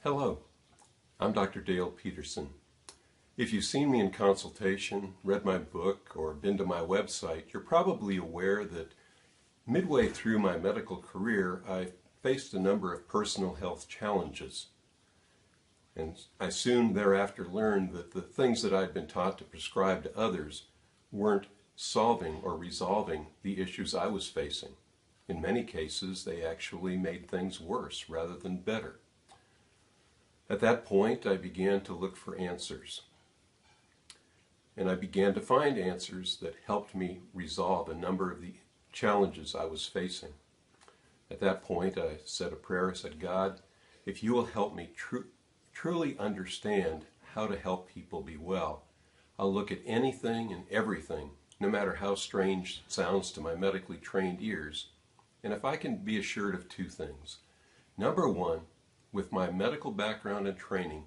Hello, I'm Dr. Dale Peterson. If you've seen me in consultation, read my book, or been to my website, you're probably aware that midway through my medical career, I faced a number of personal health challenges. And I soon thereafter learned that the things that I'd been taught to prescribe to others weren't solving or resolving the issues I was facing. In many cases, they actually made things worse rather than better. At that point, I began to look for answers. And I began to find answers that helped me resolve a number of the challenges I was facing. At that point, I said a prayer. I said, God, if you will help me truly understand how to help people be well, I'll look at anything and everything, no matter how strange it sounds to my medically trained ears, and if I can be assured of two things. Number one, with my medical background and training,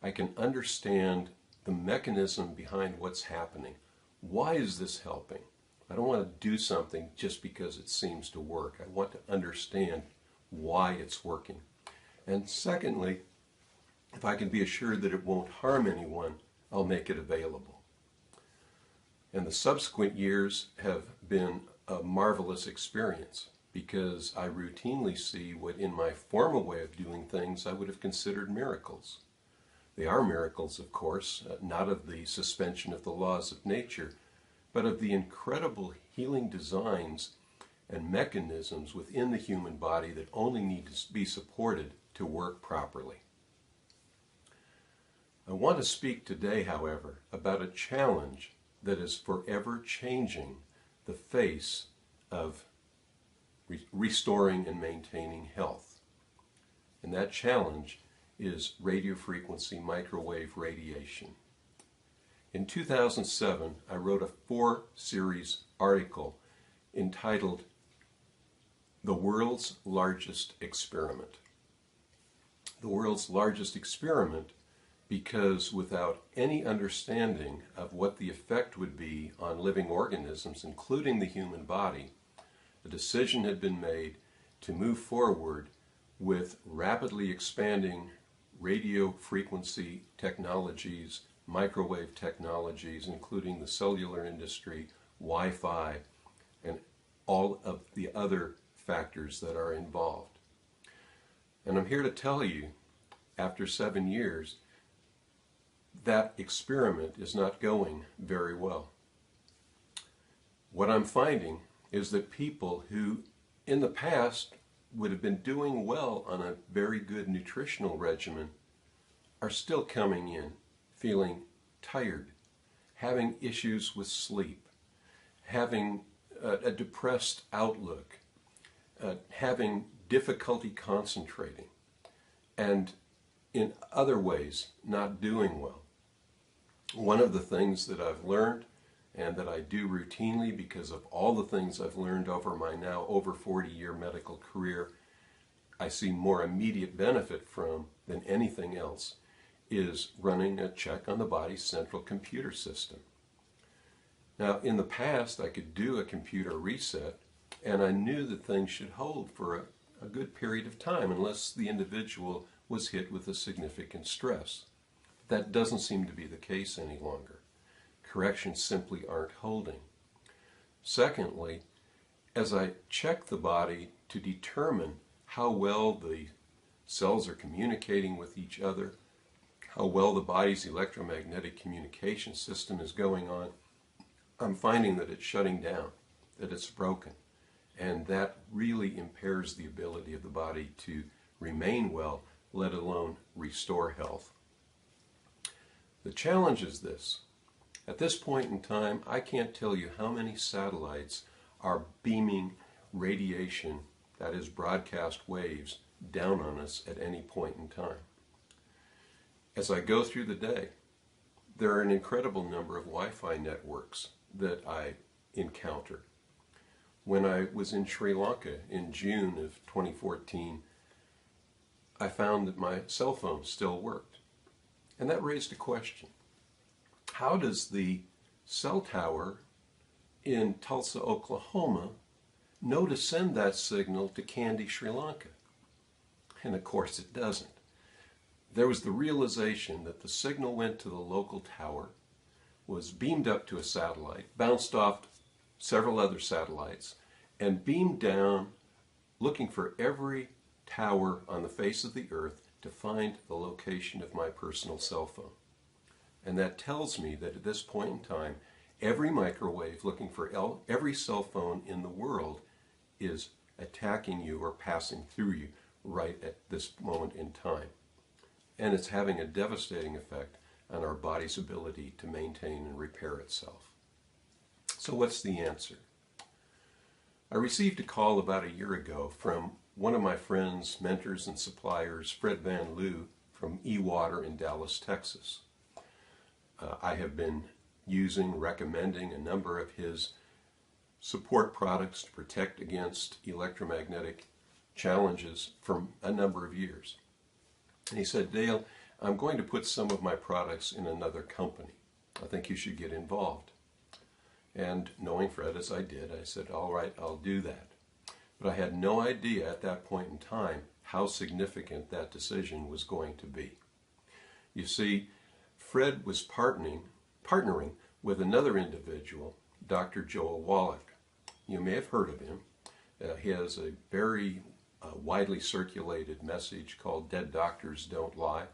I can understand the mechanism behind what's happening. Why is this helping? I don't want to do something just because it seems to work. I want to understand why it's working. And secondly, if I can be assured that it won't harm anyone, I'll make it available. And the subsequent years have been a marvelous experience, because I routinely see what in my former way of doing things I would have considered miracles. They are miracles, of course, not of the suspension of the laws of nature, but of the incredible healing designs and mechanisms within the human body that only need to be supported to work properly. I want to speak today, however, about a challenge that is forever changing the face of restoring and maintaining health. And that challenge is radiofrequency microwave radiation. In 2007, I wrote a 4-series article entitled The World's Largest Experiment. The world's largest experiment because without any understanding of what the effect would be on living organisms, including the human body, a decision had been made to move forward with rapidly expanding radio frequency technologies, microwave technologies, including the cellular industry, Wi-Fi, and all of the other factors that are involved. And I'm here to tell you, after 7 years, that experiment is not going very well. What I'm finding is that people who in the past would have been doing well on a very good nutritional regimen are still coming in feeling tired, having issues with sleep, having a depressed outlook, having difficulty concentrating, and in other ways not doing well. One of the things that I've learned and that I do routinely because of all the things I've learned over my now over 40-year medical career, I see more immediate benefit from than anything else, is running a check on the body's central computer system. Now, in the past, I could do a computer reset, and I knew that things should hold for a good period of time unless the individual was hit with a significant stress. That doesn't seem to be the case any longer. Corrections simply aren't holding. Secondly, as I check the body to determine how well the cells are communicating with each other, how well the body's electromagnetic communication system is going on, I'm finding that it's shutting down, that it's broken, and that really impairs the ability of the body to remain well, let alone restore health. The challenge is this. At this point in time, I can't tell you how many satellites are beaming radiation, that is broadcast waves, down on us at any point in time. As I go through the day, there are an incredible number of Wi-Fi networks that I encounter. When I was in Sri Lanka in June of 2014, I found that my cell phone still worked. And that raised a question. How does the cell tower in Tulsa, Oklahoma know to send that signal to Kandy, Sri Lanka? And of course it doesn't. there was the realization that the signal went to the local tower, was beamed up to a satellite, bounced off several other satellites, and beamed down looking for every tower on the face of the earth to find the location of my personal cell phone. And that tells me that at this point in time, every microwave looking for every cell phone in the world is attacking you or passing through you right at this moment in time. And it's having a devastating effect on our body's ability to maintain and repair itself. So what's the answer? I received a call about a year ago from one of my friends, mentors, and suppliers, Fred Van Loo from eWater in Dallas, Texas. I have been recommending a number of his support products to protect against electromagnetic challenges for a number of years. And he said, Dale, I'm going to put some of my products in another company. I think you should get involved. And knowing Fred as I did, I said, all right, I'll do that. But I had no idea at that point in time how significant that decision was going to be. You see, Fred was partnering with another individual, Dr. Joel Wallach. You may have heard of him. He has a very widely circulated message called Dead Doctors Don't Lie.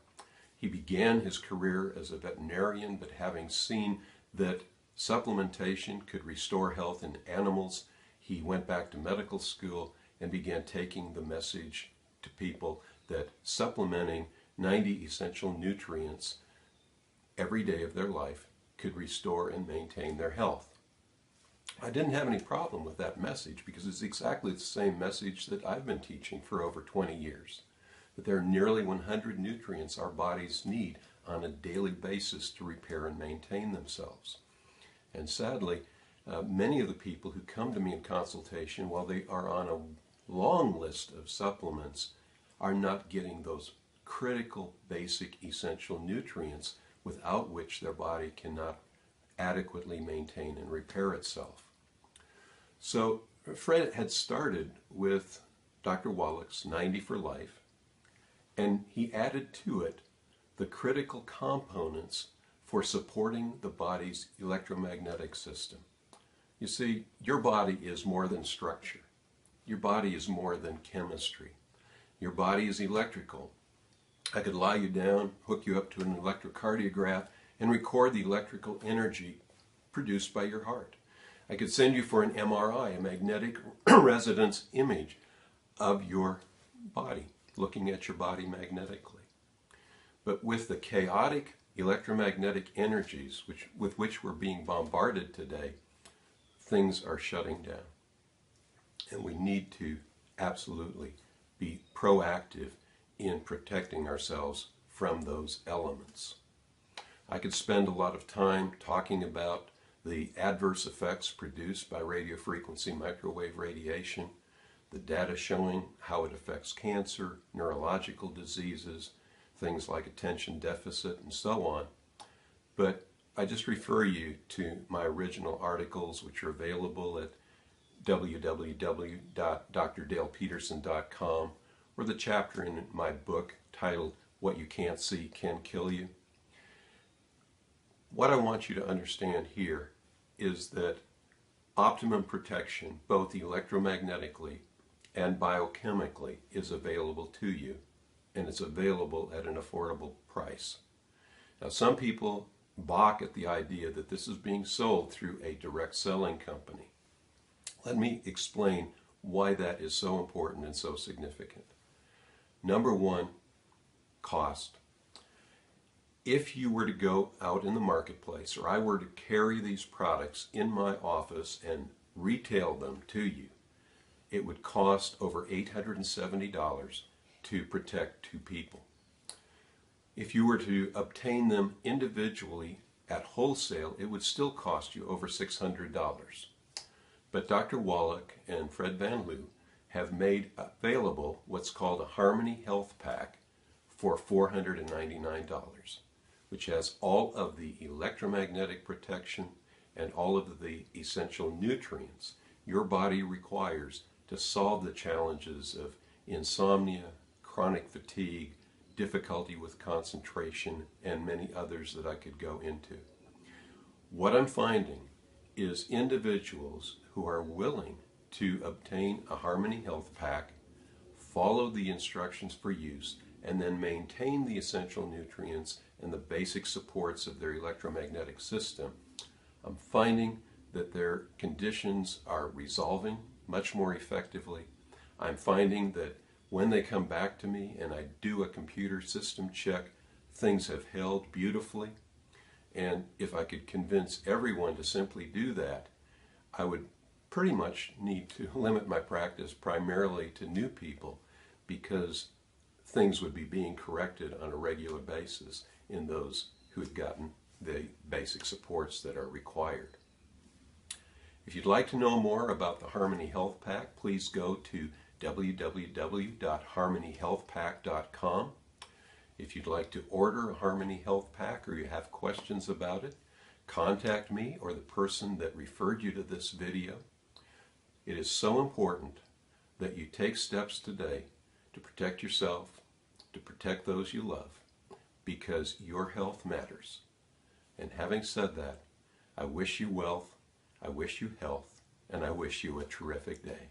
He began his career as a veterinarian, but having seen that supplementation could restore health in animals, he went back to medical school and began taking the message to people that supplementing 90 essential nutrients every day of their life could restore and maintain their health. I didn't have any problem with that message because it's exactly the same message that I've been teaching for over 20 years. That there are nearly 100 nutrients our bodies need on a daily basis to repair and maintain themselves. And sadly, many of the people who come to me in consultation, while they are on a long list of supplements, are not getting those critical, basic, essential nutrients without which their body cannot adequately maintain and repair itself. So Fred had started with Dr. Wallach's 90 for Life, and he added to it the critical components for supporting the body's electromagnetic system. You see, your body is more than structure. Your body is more than chemistry. Your body is electrical. I could lie you down, hook you up to an electrocardiograph, and record the electrical energy produced by your heart. I could send you for an MRI, a magnetic resonance image of your body, looking at your body magnetically. But with the chaotic electromagnetic energies with which we're being bombarded today, things are shutting down. And we need to absolutely be proactive in protecting ourselves from those elements. I could spend a lot of time talking about the adverse effects produced by radiofrequency microwave radiation, the data showing how it affects cancer, neurological diseases, things like attention deficit, and so on. But I just refer you to my original articles, which are available at www.drdalepeterson.com, or the chapter in my book titled What You Can't See Can Kill You. What I want you to understand here is that optimum protection, both electromagnetically and biochemically, is available to you, and it's available at an affordable price. Now, some people balk at the idea that this is being sold through a direct selling company. Let me explain why that is so important and so significant. Number one, cost. If you were to go out in the marketplace, or I were to carry these products in my office and retail them to you, it would cost over $870 to protect 2 people. If you were to obtain them individually at wholesale, it would still cost you over $600. But Dr. Wallach and Fred Van Loo have made available what's called a Harmony Health Pack for $499, which has all of the electromagnetic protection and all of the essential nutrients your body requires to solve the challenges of insomnia, chronic fatigue, difficulty with concentration, and many others that I could go into. What I'm finding is individuals who are willing to obtain a Harmony Health Pack, follow the instructions for use, and then maintain the essential nutrients and the basic supports of their electromagnetic system, I'm finding that their conditions are resolving much more effectively. I'm finding that when they come back to me and I do a computer system check, things have held beautifully. And if I could convince everyone to simply do that, I would pretty much need to limit my practice primarily to new people, because things would be being corrected on a regular basis in those who had gotten the basic supports that are required. If you'd like to know more about the Harmony Health Pack, please go to www.harmonyhealthpack.com. If you'd like to order a Harmony Health Pack or you have questions about it, contact me or the person that referred you to this video. It is so important that you take steps today to protect yourself, to protect those you love, because your health matters. And having said that, I wish you wealth, I wish you health, and I wish you a terrific day.